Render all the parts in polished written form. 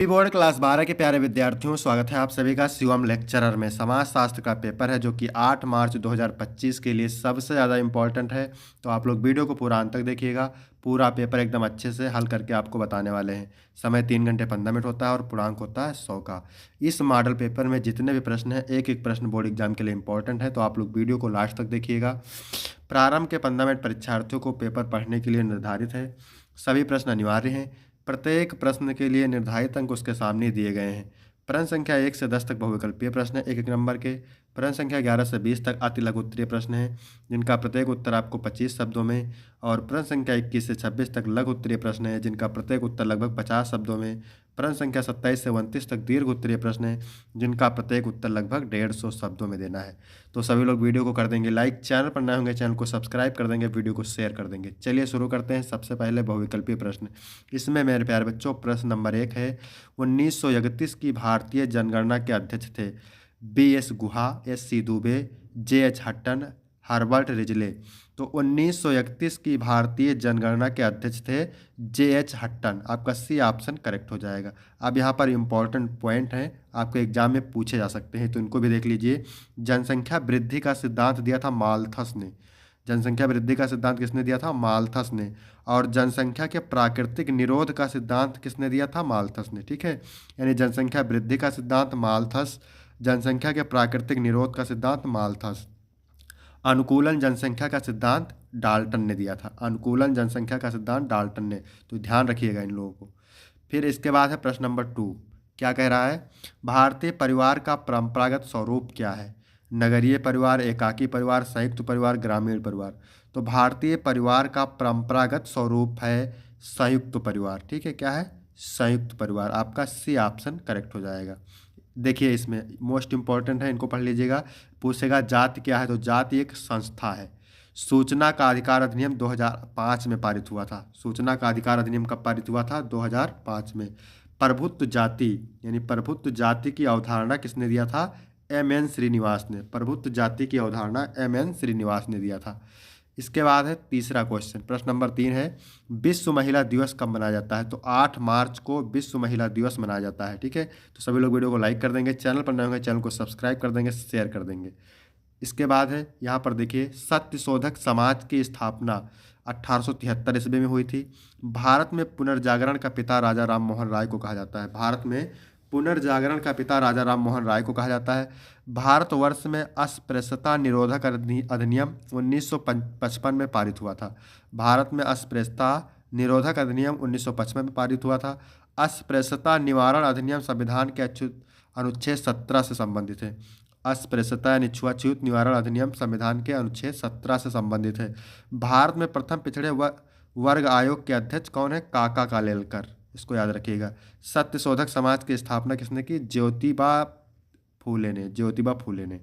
Board class 12 के प्यारे विद्यार्थियों, स्वागत है आप सभी का शिवम लेक्चरर में। समाज शास्त्र का पेपर है जो कि 8 मार्च 2025 के लिए सबसे ज़्यादा इम्पोर्टेंट है। तो आप लोग वीडियो को पूरा अंत तक देखिएगा। पूरा पेपर एकदम अच्छे से हल करके आपको बताने वाले हैं। समय 3 घंटे 15 मिनट होता है और पूर्णांक होता है 100 का। इस मॉडल पेपर में जितने भी प्रश्न हैं, एक एक प्रश्न बोर्ड एग्जाम के लिए इंपॉर्टेंट है। तो आप लोग वीडियो को लास्ट तक देखिएगा। प्रारंभ के 15 मिनट परीक्षार्थियों को पेपर पढ़ने के लिए निर्धारित है। सभी प्रश्न अनिवार्य हैं। प्रत्येक प्रश्न के लिए निर्धारित अंक उसके सामने दिए गए हैं। प्रश्न संख्या 1 से 10 तक बहुविकल्पीय प्रश्न है, 1 नंबर के। प्रश्न संख्या 11 से 20 तक अति लघु उत्तरीय प्रश्न हैं, जिनका प्रत्येक उत्तर आपको 25 शब्दों में। और प्रश्न संख्या 21 से 26 तक लघु उत्तरीय प्रश्न है, जिनका प्रत्येक उत्तर लगभग 50 शब्दों में। प्रश्न संख्या 27 से 29 तक दीर्घ उत्तरीय प्रश्न है, जिनका प्रत्येक उत्तर लगभग 150 शब्दों में देना है। तो सभी लोग वीडियो को कर देंगे लाइक, चैनल पर नए होंगे चैनल को सब्सक्राइब कर देंगे, वीडियो को शेयर कर देंगे। चलिए शुरू करते हैं। सबसे पहले बहुविकल्पीय प्रश्न। इसमें मेरे प्यारे बच्चों प्रश्न नंबर 1 है, 1931 की भारतीय जनगणना के अध्यक्ष थे? BS गुहा, SC Dubey, JH Hutton, Herbert Risley. तो 1931 की भारतीय जनगणना के अध्यक्ष थे JH हट्टन। आपका C ऑप्शन करेक्ट हो जाएगा। अब यहाँ पर इंपॉर्टेंट पॉइंट है, आपके एग्जाम में पूछे जा सकते हैं, तो इनको भी देख लीजिए। जनसंख्या वृद्धि का सिद्धांत दिया था माल्थस ने। जनसंख्या वृद्धि का सिद्धांत किसने दिया था? माल्थस ने। और जनसंख्या के प्राकृतिक निरोध का सिद्धांत किसने दिया था? माल्थस ने। ठीक है, यानी जनसंख्या वृद्धि का सिद्धांत माल्थस, जनसंख्या के प्राकृतिक निरोध का सिद्धांत माल्थस। अनुकूलन जनसंख्या का सिद्धांत डाल्टन ने दिया था। अनुकूलन जनसंख्या का सिद्धांत डाल्टन ने। तो ध्यान रखिएगा इन लोगों को। फिर इसके बाद है प्रश्न नंबर 2। क्या कह रहा है? भारतीय परिवार का परंपरागत स्वरूप क्या है? नगरीय परिवार, एकाकी परिवार, संयुक्त परिवार, ग्रामीण परिवार। तो भारतीय परिवार का परंपरागत स्वरूप है संयुक्त परिवार। ठीक है, क्या है? संयुक्त परिवार। आपका C ऑप्शन करेक्ट हो जाएगा। देखिए इसमें मोस्ट इंपॉर्टेंट है, इनको पढ़ लीजिएगा। पूछेगा जाति क्या है? तो जाति एक संस्था है। सूचना का अधिकार अधिनियम 2005 में पारित हुआ था। सूचना का अधिकार अधिनियम कब पारित हुआ था? 2005 में। प्रभुत्व जाति यानी प्रभुत्व जाति की अवधारणा किसने दिया था? MN श्रीनिवास ने। प्रभुत्व जाति की अवधारणा MN श्रीनिवास ने दिया था। इसके बाद है तीसरा क्वेश्चन। प्रश्न नंबर 3 है, विश्व महिला दिवस कब मनाया जाता है? तो 8 मार्च को विश्व महिला दिवस मनाया जाता है। ठीक है, तो सभी लोग वीडियो को लाइक कर देंगे, चैनल पर नए होंगे चैनल को सब्सक्राइब कर देंगे, शेयर कर देंगे। इसके बाद है यहाँ पर देखिए, सत्यशोधक समाज की स्थापना 1873 ईस्वी में हुई थी। भारत में पुनर्जागरण का पिता राजा राम मोहन राय को कहा जाता है। भारत में पुनर्जागरण का पिता राजा राम मोहन राय को कहा जाता है। भारतवर्ष में अस्पृश्यता निरोधक अधिनियम 1955 में पारित हुआ था। भारत में अस्पृश्यता निरोधक अधिनियम 1955 में पारित हुआ था। अस्पृश्यता निवारण अधिनियम संविधान के अनुच्छेद 17 से संबंधित है। अस्पृश्यता यानी छुआछूत निवारण अधिनियम संविधान के अनुच्छेद 17 से संबंधित है। भारत में प्रथम पिछड़े वर्ग आयोग के अध्यक्ष कौन है? काका कालेलकर। इसको याद रखिएगा। सत्यशोधक समाज की स्थापना किसने की? ज्योतिबा फूले ने। ज्योतिबा फूले ने।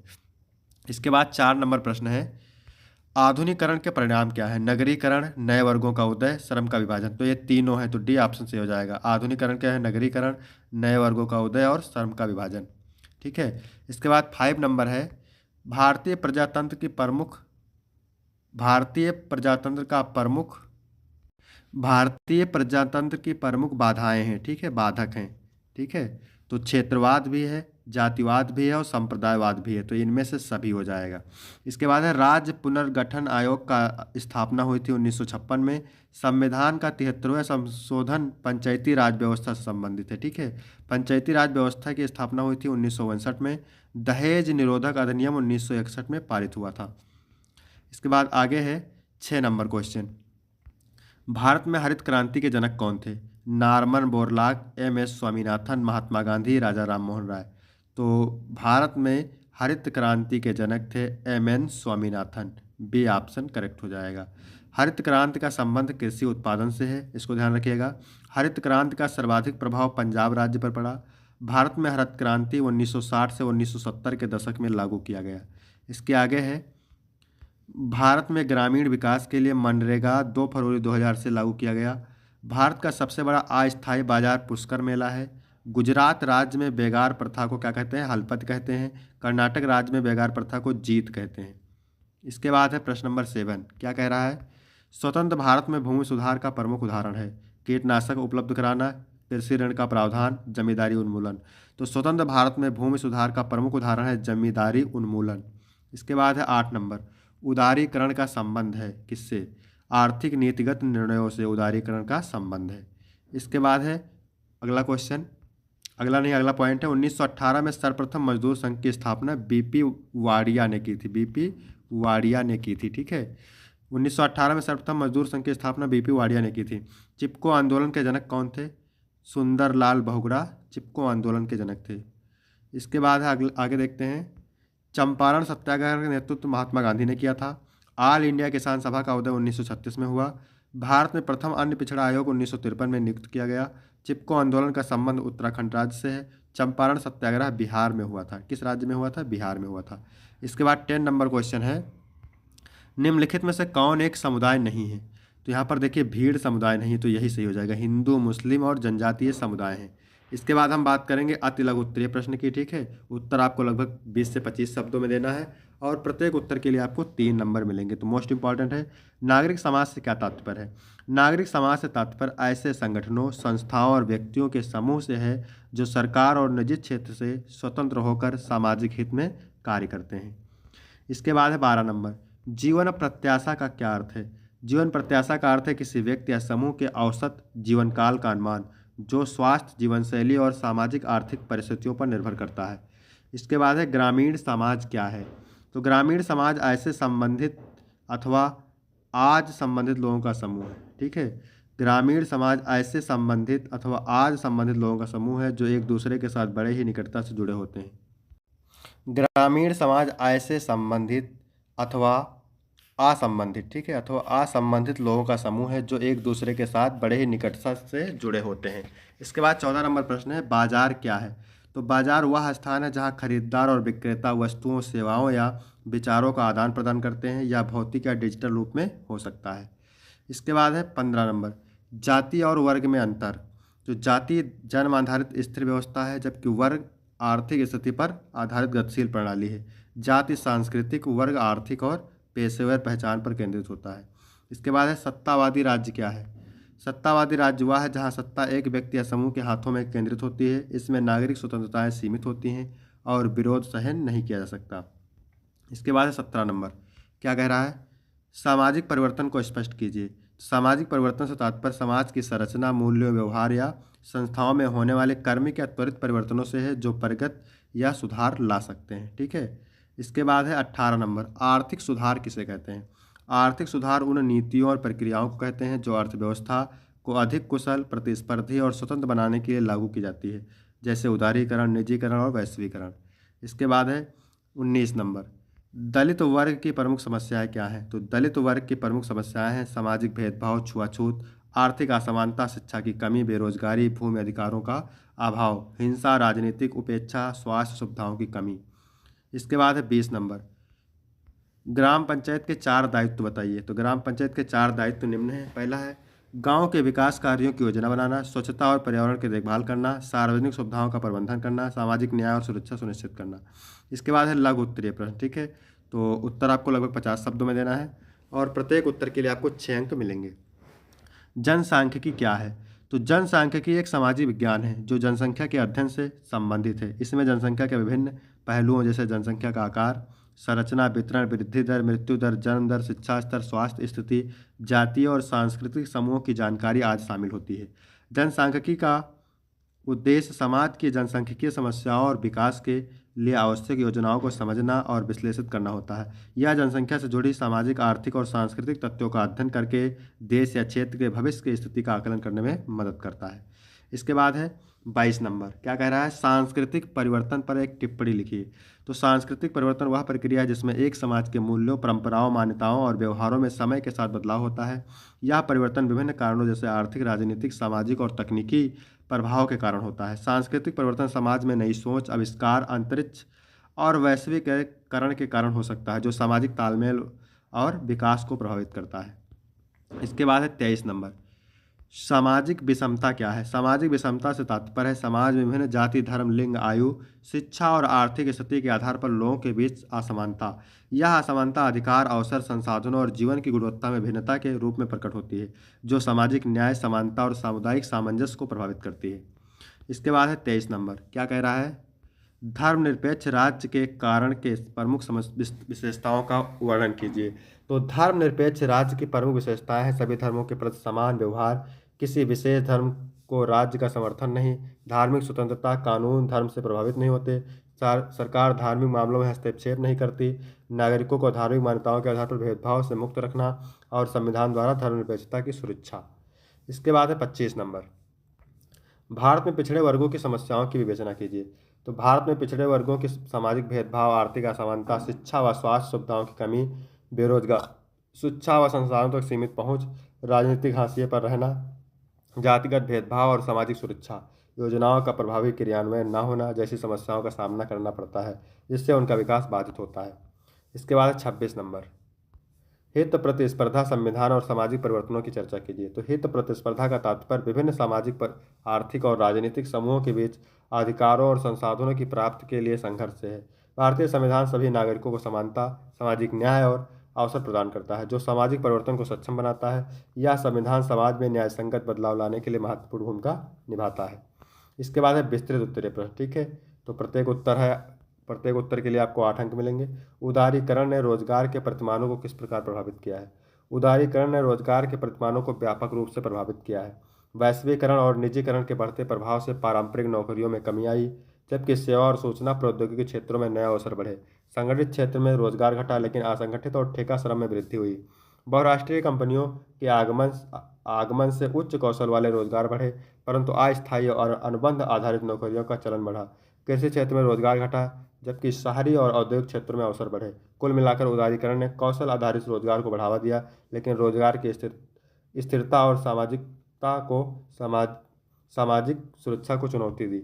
इसके बाद 4 नंबर प्रश्न है, आधुनिकीकरण के परिणाम क्या है? नगरीकरण, नए वर्गों का उदय, श्रम का विभाजन। तो ये तीनों है, तो D ऑप्शन से हो जाएगा। आधुनिकीकरण क्या है? नगरीकरण, नए वर्गों का उदय और श्रम का विभाजन। ठीक है, इसके बाद 5 नंबर है, भारतीय प्रजातंत्र की प्रमुख भारतीय प्रजातंत्र का प्रमुख भारतीय प्रजातंत्र की प्रमुख बाधाएं हैं। ठीक है, बाधक हैं। ठीक है, तो क्षेत्रवाद भी है, जातिवाद भी है और संप्रदायवाद भी है। तो इनमें से सभी हो जाएगा। इसके बाद है, राज्य पुनर्गठन आयोग का स्थापना हुई थी 1956 में। संविधान का 73वां संशोधन पंचायती राज व्यवस्था से संबंधित है। ठीक है, पंचायती राज व्यवस्था की स्थापना हुई थी 1959 में। दहेज निरोधक अधिनियम 1961 में पारित हुआ था। इसके बाद आगे है 6 नंबर क्वेश्चन, भारत में हरित क्रांति के जनक कौन थे? Norman Borlaug, MS Swaminathan, Mahatma Gandhi, राजा राम मोहन राय। तो भारत में हरित क्रांति के जनक थे MN Swaminathan. B option correct हो जाएगा। हरित क्रांति का संबंध कृषि उत्पादन से है, इसको ध्यान रखिएगा। हरित क्रांति का सर्वाधिक प्रभाव पंजाब राज्य पर पड़ा। भारत में हरित क्रांति 1960 से 1970 के दशक में लागू किया गया। इसके आगे है, भारत में ग्रामीण विकास के लिए मनरेगा 2 फरवरी 2000 से लागू किया गया। भारत का सबसे बड़ा अस्थायी बाजार पुष्कर मेला है। गुजरात राज्य में बेगार प्रथा को क्या कहते हैं? हलपत कहते हैं। कर्नाटक राज्य में बेगार प्रथा को जीत कहते हैं। इसके बाद है प्रश्न नंबर 7। क्या कह रहा है? स्वतंत्र भारत में भूमि सुधार का प्रमुख उदाहरण है कीटनाशक उपलब्ध कराना, कृषि ऋण का प्रावधान, जमींदारी उन्मूलन। तो स्वतंत्र भारत में भूमि सुधार का प्रमुख उदाहरण है जमींदारी उन्मूलन। इसके बाद है 8 नंबर, उदारीकरण का संबंध है किससे? आर्थिक नीतिगत निर्णयों से उदारीकरण का संबंध है। इसके बाद है अगला क्वेश्चन, अगला पॉइंट है 1918 में सर्वप्रथम मजदूर संघ की स्थापना बीपी वाडिया ने की थी। बीपी वाडिया ने की थी, ठीक है। 1918 में सर्वप्रथम मजदूर संघ की स्थापना बीपी वाडिया ने की थी। चिपको आंदोलन के जनक कौन थे? सुंदरलाल बहुगुणा चिपको आंदोलन के जनक थे। इसके बाद है आगे देखते हैं, चंपारण सत्याग्रह का नेतृत्व महात्मा गांधी ने किया था। ऑल इंडिया किसान सभा का उदय 1936 में हुआ। भारत में प्रथम अन्य पिछड़ा आयोग 1953 में नियुक्त किया गया। चिपको आंदोलन का संबंध उत्तराखंड राज्य से है। चंपारण सत्याग्रह बिहार में हुआ था। किस राज्य में हुआ था? बिहार में हुआ था। इसके बाद 10 नंबर क्वेश्चन है, निम्नलिखित में से कौन एक समुदाय नहीं है? तो यहाँ पर देखिए भीड़ समुदाय नहीं, तो यही सही हो जाएगा। हिंदू, मुस्लिम और जनजातीय समुदाय हैं। इसके बाद हम बात करेंगे अति लघु उत्तरीय प्रश्न की, ठीक है। उत्तर आपको लगभग 20 से 25 शब्दों में देना है और प्रत्येक उत्तर के लिए आपको 3 नंबर मिलेंगे। तो मोस्ट इंपॉर्टेंट है, नागरिक समाज से क्या तात्पर्य है? नागरिक समाज से तात्पर्य ऐसे संगठनों, संस्थाओं और व्यक्तियों के समूह से है जो सरकार और निजी क्षेत्र से स्वतंत्र होकर सामाजिक हित में कार्य करते हैं। इसके बाद है 12 नंबर, जीवन प्रत्याशा का क्या अर्थ है? जीवन प्रत्याशा का अर्थ है किसी व्यक्ति या समूह के औसत जीवन काल का अनुमान जो स्वास्थ्य, जीवन शैली और सामाजिक आर्थिक परिस्थितियों पर निर्भर करता है। इसके बाद है ग्रामीण समाज क्या है? तो ग्रामीण समाज ऐसे संबंधित अथवा आज संबंधित लोगों का समूह है, ठीक है। ग्रामीण समाज ऐसे संबंधित अथवा आज संबंधित लोगों का समूह है जो एक दूसरे के साथ बड़े ही निकटता से जुड़े होते हैं। ग्रामीण समाज ऐसे संबंधित अथवा असंबंधित, ठीक है, अथवा असंबंधित लोगों का समूह है जो एक दूसरे के साथ बड़े ही निकटता से जुड़े होते हैं। इसके बाद 14 नंबर प्रश्न है, बाजार क्या है? तो बाजार वह स्थान है जहां खरीदार और विक्रेता वस्तुओं, सेवाओं या विचारों का आदान प्रदान करते हैं, या भौतिक या डिजिटल रूप में हो सकता है। इसके बाद है 15 नंबर, जाति और वर्ग में अंतर। तो जाति जन्म आधारित स्थिर व्यवस्था है, जबकि वर्ग आर्थिक स्थिति पर आधारित गतिशील प्रणाली है। जाति सांस्कृतिक, वर्ग आर्थिक और पेशेवर पहचान पर केंद्रित होता है। इसके बाद है सत्तावादी राज्य क्या है? सत्तावादी राज्य वह है जहां सत्ता एक व्यक्ति या समूह के हाथों में केंद्रित होती है। इसमें नागरिक स्वतंत्रताएं सीमित होती हैं और विरोध सहन नहीं किया जा सकता। इसके बाद है 17 नंबर, क्या कह रहा है? सामाजिक परिवर्तन को स्पष्ट कीजिए। सामाजिक परिवर्तन से तात्पर्य समाज की संरचना, मूल्यों, व्यवहार या संस्थाओं में होने वाले क्रमिक या त्वरित परिवर्तनों से है जो प्रगति या सुधार ला सकते हैं, ठीक है। इसके बाद है 18 नंबर, आर्थिक सुधार किसे कहते हैं? आर्थिक सुधार उन नीतियों और प्रक्रियाओं को कहते हैं जो अर्थव्यवस्था को अधिक कुशल, प्रतिस्पर्धी और स्वतंत्र बनाने के लिए लागू की जाती है, जैसे उदारीकरण, निजीकरण और वैश्वीकरण। इसके बाद है 19 नंबर, दलित वर्ग की प्रमुख समस्याएं क्या हैं? तो दलित वर्ग की प्रमुख समस्याएं हैं सामाजिक भेदभाव, छुआछूत, आर्थिक असमानता, शिक्षा की कमी, बेरोजगारी, भूमि अधिकारों का अभाव, हिंसा, राजनीतिक उपेक्षा, स्वास्थ्य सुविधाओं की कमी। इसके बाद है 20 नंबर, ग्राम पंचायत के 4 दायित्व बताइए। तो ग्राम पंचायत के 4 दायित्व निम्न हैं। पहला है गांव के विकास कार्यों की योजना बनाना, स्वच्छता और पर्यावरण की देखभाल करना, सार्वजनिक सुविधाओं का प्रबंधन करना, सामाजिक न्याय और सुरक्षा सुनिश्चित करना। इसके बाद है लघु उत्तरीय प्रश्न, ठीक है। तो उत्तर आपको लगभग 50 शब्दों में देना है और प्रत्येक उत्तर के लिए आपको 6 अंक मिलेंगे। जनसांख्यिकी क्या है? तो जनसांख्यिकी एक सामाजिक विज्ञान है जो जनसंख्या के अध्ययन से संबंधित है। इसमें जनसंख्या के विभिन्न पहलुओं जैसे जनसंख्या का आकार, संरचना, वितरण, वृद्धि दर, मृत्यु दर, जन्म दर, शिक्षा स्तर, स्वास्थ्य स्थिति, जातीय और सांस्कृतिक समूहों की जानकारी आज शामिल होती है। जनसांख्यिकी का उद्देश्य समाज की जनसांख्यिकीय समस्याओं और विकास के लिए आवश्यक योजनाओं को समझना और विश्लेषित करना होता है। यह जनसंख्या से जुड़ी सामाजिक, आर्थिक और सांस्कृतिक तथ्यों का अध्ययन करके देश या क्षेत्र के भविष्य की स्थिति का आकलन करने में मदद करता है। इसके बाद है 22 नंबर, क्या कह रहा है? सांस्कृतिक परिवर्तन पर एक टिप्पणी लिखिए। तो सांस्कृतिक परिवर्तन वह प्रक्रिया है जिसमें एक समाज के मूल्यों, परंपराओं, मान्यताओं और व्यवहारों में समय के साथ बदलाव होता है। यह परिवर्तन विभिन्न कारणों जैसे आर्थिक, राजनीतिक, सामाजिक और तकनीकी प्रभाव के कारण होता है। सांस्कृतिक परिवर्तन समाज में नई सोच, आविष्कार, अंतरिक्ष और वैश्वीकरण के कारण हो सकता है जो सामाजिक तालमेल और विकास को प्रभावित करता है। इसके बाद है 23 नंबर, सामाजिक विषमता क्या है? सामाजिक विषमता से तात्पर्य है समाज में विभिन्न जाति, धर्म, लिंग, आयु, शिक्षा और आर्थिक स्थिति के आधार पर लोगों के बीच असमानता। यह असमानता अधिकार, अवसर, संसाधनों और जीवन की गुणवत्ता में भिन्नता के रूप में प्रकट होती है, जो सामाजिक न्याय, समानता और सामुदायिक सामंजस्य को प्रभावित करती है। इसके बाद है 23 नंबर, क्या कह रहा है? धर्मनिरपेक्ष राज्य के कारण के प्रमुख विशेषताओं का वर्णन कीजिए। तो धर्मनिरपेक्ष राज्य की प्रमुख विशेषताएं हैं सभी धर्मों के प्रति समान व्यवहार, किसी विशेष धर्म को राज्य का समर्थन नहीं, धार्मिक स्वतंत्रता, कानून धर्म से प्रभावित नहीं होते, सरकार धार्मिक मामलों में हस्तक्षेप नहीं करती, नागरिकों को धार्मिक मान्यताओं के आधार पर भेदभाव से मुक्त रखना और संविधान द्वारा धर्मनिरपेक्षता की सुरक्षा। इसके बाद है 25 नंबर, भारत में पिछड़े वर्गों की समस्याओं की विवेचना कीजिए। तो भारत में पिछड़े वर्गों की सामाजिक भेदभाव, आर्थिक असमानता, शिक्षा व स्वास्थ्य सुविधाओं की कमी, बेरोजगार, शिक्षा व संसाधनों तक सीमित पहुंच, राजनीतिक हाशिए पर रहना, जातिगत भेदभाव और सामाजिक सुरक्षा योजनाओं का प्रभावी क्रियान्वयन न होना जैसी समस्याओं का सामना करना पड़ता है, जिससे उनका विकास बाधित होता है। इसके बाद 26 नंबर, हित प्रतिस्पर्धा, संविधान और सामाजिक परिवर्तनों की चर्चा कीजिए। तो हित प्रतिस्पर्धा का तात्पर्य विभिन्न सामाजिक, आर्थिक और राजनीतिक समूहों के बीच अधिकारों और संसाधनों की प्राप्ति के लिए संघर्ष से है। भारतीय संविधान सभी नागरिकों को समानता, सामाजिक न्याय और अवसर प्रदान करता है, जो सामाजिक परिवर्तन को सक्षम बनाता है। यह संविधान समाज में न्याय संगत बदलाव लाने के लिए महत्वपूर्ण भूमिका निभाता है। इसके बाद है विस्तृत उत्तरीय प्रश्न, ठीक है। तो प्रत्येक उत्तर के लिए आपको 8 अंक मिलेंगे। उदारीकरण ने रोजगार के प्रतिमानों को किस प्रकार प्रभावित किया है? उदारीकरण ने रोजगार के प्रतिमानों को व्यापक रूप से प्रभावित किया है। वैश्वीकरण और निजीकरण के बढ़ते प्रभाव से पारंपरिक नौकरियों में कमी आई, जबकि सेवा और सूचना प्रौद्योगिकी क्षेत्रों में नए अवसर बढ़े। संगठित क्षेत्र में रोजगार घटा, लेकिन असंगठित और ठेका श्रम में वृद्धि हुई। बहुराष्ट्रीय कंपनियों के आगमन से उच्च कौशल वाले रोजगार बढ़े, परंतु अस्थायी और अनुबंध आधारित नौकरियों का चलन बढ़ा। कृषि क्षेत्र में रोजगार घटा, जबकि शहरी और औद्योगिक क्षेत्रों में अवसर बढ़े। कुल मिलाकर उदारीकरण ने कौशल आधारित रोजगार को बढ़ावा दिया, लेकिन रोजगार की स्थिरता और सामाजिक सुरक्षा को चुनौती दी।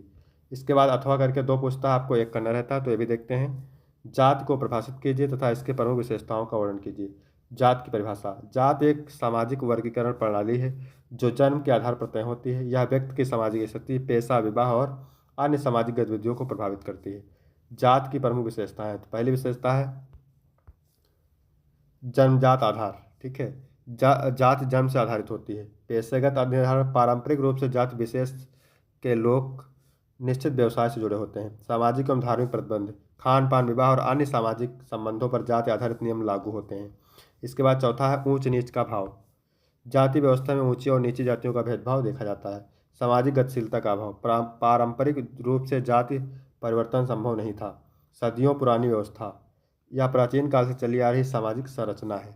इसके बाद अथवा करके 2 पूछता, आपको 1 करना रहता है, तो ये भी देखते हैं। जाति को परिभाषित कीजिए तथा इसके प्रमुख विशेषताओं का वर्णन कीजिए। जात की परिभाषा, जात एक सामाजिक वर्गीकरण प्रणाली है जो जन्म के आधार पर तय होती है। यह व्यक्ति की सामाजिक स्थिति, पेशा, विवाह और अन्य सामाजिक गतिविधियों को प्रभावित करती है। जात की प्रमुख विशेषताएं, तो पहली विशेषता है जन्मजात आधार, ठीक है। जात जन्म से आधारित होती है। पेशेगत निर्धारण, पारंपरिक रूप से जाति विशेष के लोग निश्चित व्यवसाय से जुड़े होते हैं। सामाजिक एवं धार्मिक प्रतिबंध, खान पान, विवाह और अन्य सामाजिक संबंधों पर जाति आधारित नियम लागू होते हैं। इसके बाद चौथा है ऊंच नीच का भाव, जाति व्यवस्था में ऊंची और नीची जातियों का भेदभाव देखा जाता है। सामाजिक गतिशीलता का अभाव, पारंपरिक रूप से जाति परिवर्तन संभव नहीं था। सदियों पुरानी व्यवस्था, यह प्राचीन काल से चली आ रही सामाजिक संरचना है।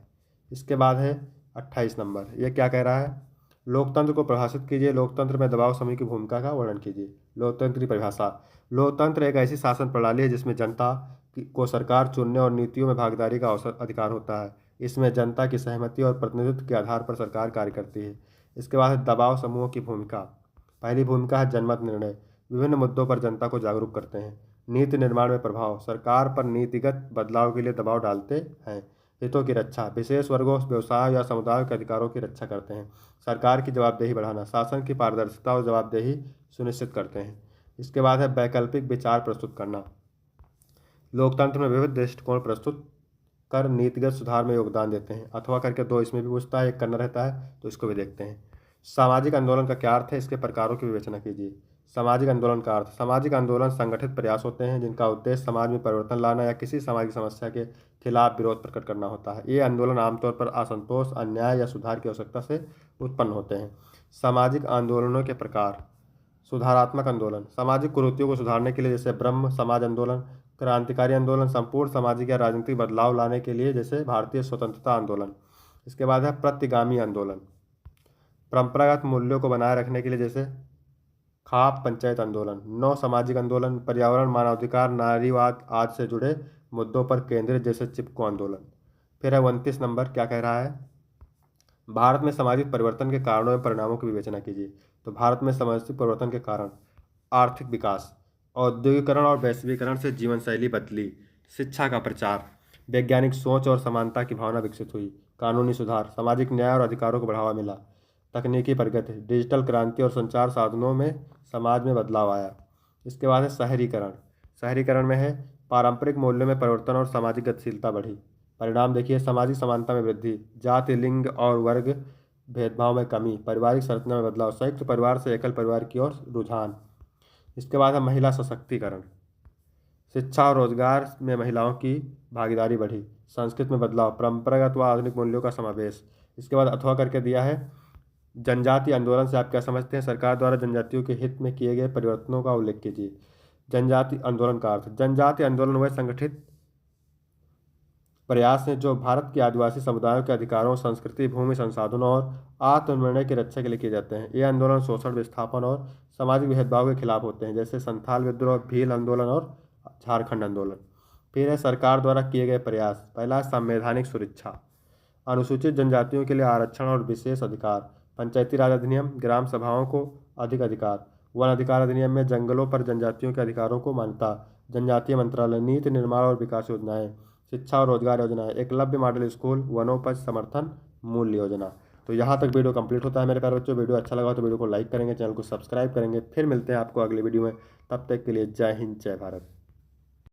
इसके बाद है 28 नंबर, ये क्या कह रहा है? लोकतंत्र को परिभाषित कीजिए। लोकतंत्र में दबाव समूह की भूमिका का वर्णन कीजिए। लोकतंत्र की परिभाषा, लोकतंत्र एक ऐसी शासन प्रणाली है जिसमें जनता को सरकार चुनने और नीतियों में भागीदारी का अवसर अधिकार होता है। इसमें जनता की सहमति और प्रतिनिधित्व के आधार पर सरकार कार्य करती है। इसके बाद है दबाव समूहों की भूमिका। पहली भूमिका है जनमत निर्णय, विभिन्न मुद्दों पर जनता को जागरूक करते हैं। नीति निर्माण में प्रभाव, सरकार पर नीतिगत बदलाव के लिए दबाव डालते हैं। हितों की रक्षा, विशेष वर्गों, व्यवसाय या समुदाय के अधिकारों की रक्षा करते हैं। सरकार की जवाबदेही बढ़ाना, शासन की पारदर्शिता और जवाबदेही सुनिश्चित करते हैं। इसके बाद है वैकल्पिक विचार प्रस्तुत करना। लोकतंत्र में विविध दृष्टिकोण प्रस्तुत कर नीतिगत सुधार में योगदान देते हैं। अथवा करके 2 इसमें भी पूछता है, 1 करना रहता है, तो इसको भी देखते हैं। सामाजिक आंदोलन का क्या अर्थ है? इसके प्रकारों की विवेचना कीजिए। सामाजिक आंदोलन का अर्थ, सामाजिक आंदोलन संगठित प्रयास होते हैं जिनका उद्देश्य समाज में परिवर्तन लाना या किसी सामाजिक समस्या के खिलाफ विरोध प्रकट करना होता है। ये आंदोलन आमतौर पर असंतोष, अन्याय या सुधार की आवश्यकता से उत्पन्न होते हैं। सामाजिक आंदोलनों के प्रकार, सुधारात्मक आंदोलन, सामाजिक कुरीतियों को सुधारने के लिए, जैसे ब्रह्म समाज आंदोलन। क्रांतिकारी आंदोलन, संपूर्ण सामाजिक या राजनीतिक बदलाव लाने के लिए, जैसे भारतीय स्वतंत्रता आंदोलन। इसके बाद है प्रतिगामी आंदोलन, परंपरागत मूल्यों को बनाए रखने के लिए, जैसे खाप पंचायत आंदोलन। नौ सामाजिक आंदोलन, पर्यावरण, मानवाधिकार, नारीवाद आदि से जुड़े मुद्दों पर केंद्रित, जैसे चिपको आंदोलन। फिर है 29 नंबर, क्या कह रहा है? भारत में सामाजिक परिवर्तन के कारणों एवं परिणामों की विवेचना कीजिए। तो भारत में सामाजिक परिवर्तन के कारण, आर्थिक विकास, औद्योगिकरण और वैश्वीकरण से जीवन शैली बदली, शिक्षा का प्रचार, वैज्ञानिक सोच और समानता की भावना विकसित हुई, कानूनी सुधार, सामाजिक न्याय और अधिकारों को बढ़ावा मिला, तकनीकी प्रगति, डिजिटल क्रांति और संचार साधनों में समाज में बदलाव आया। इसके बाद है शहरीकरण। शहरीकरण में है पारंपरिक मूल्यों में परिवर्तन और सामाजिक गतिशीलता बढ़ी। परिणाम देखिए, सामाजिक समानता में वृद्धि, जाति, लिंग और वर्ग भेदभाव में कमी, पारिवारिक संरचना में बदलाव, संयुक्त परिवार से एकल परिवार की ओर रुझान। इसके बाद है महिला सशक्तिकरण। शिक्षा और रोजगार में महिलाओं की भागीदारी बढ़ी, संस्कृति में बदलाव, परंपरागत व आधुनिक मूल्यों का समावेश। इसके बाद अथवा करके दिया है जनजातीय आंदोलन से आप क्या समझते हैं? सरकार द्वारा जनजातियों के हित में किए गए परिवर्तनों का उल्लेख कीजिए। जनजाति आंदोलन का अर्थ, जनजातीय आंदोलन वह संगठित प्रयास हैं जो भारत के आदिवासी समुदायों के अधिकारों, संस्कृति, भूमि संसाधनों और आत्मनिर्णय की रक्षा के लिए किए जाते हैं। ये आंदोलन शोषण, विस्थापन और सामाजिक भेदभाव के खिलाफ होते हैं, जैसे संथाल विद्रोह, भील आंदोलन और झारखंड आंदोलन। फिर है सरकार द्वारा किए गए प्रयास। पहला, संवैधानिक सुरक्षा, अनुसूचित जनजातियों के लिए आरक्षण और विशेष अधिकार, पंचायती राज अधिनियम, ग्राम सभाओं को अधिक अधिकार, वन अधिकार अधिनियम में जंगलों पर जनजातियों के अधिकारों को मान्यता, जनजातीय मंत्रालय, नीति निर्माण और विकास योजनाएं, शिक्षा और रोजगार योजनाएं, एकलव्य मॉडल स्कूल, वनोपज समर्थन मूल्य योजना। तो यहाँ तक वीडियो कंप्लीट होता है मेरे प्यारे बच्चों। वीडियो अच्छा लगा तो वीडियो को लाइक करेंगे, चैनल को सब्सक्राइब करेंगे। फिर मिलते हैं आपको अगली वीडियो में, तब तक के लिए जय हिंद, जय भारत।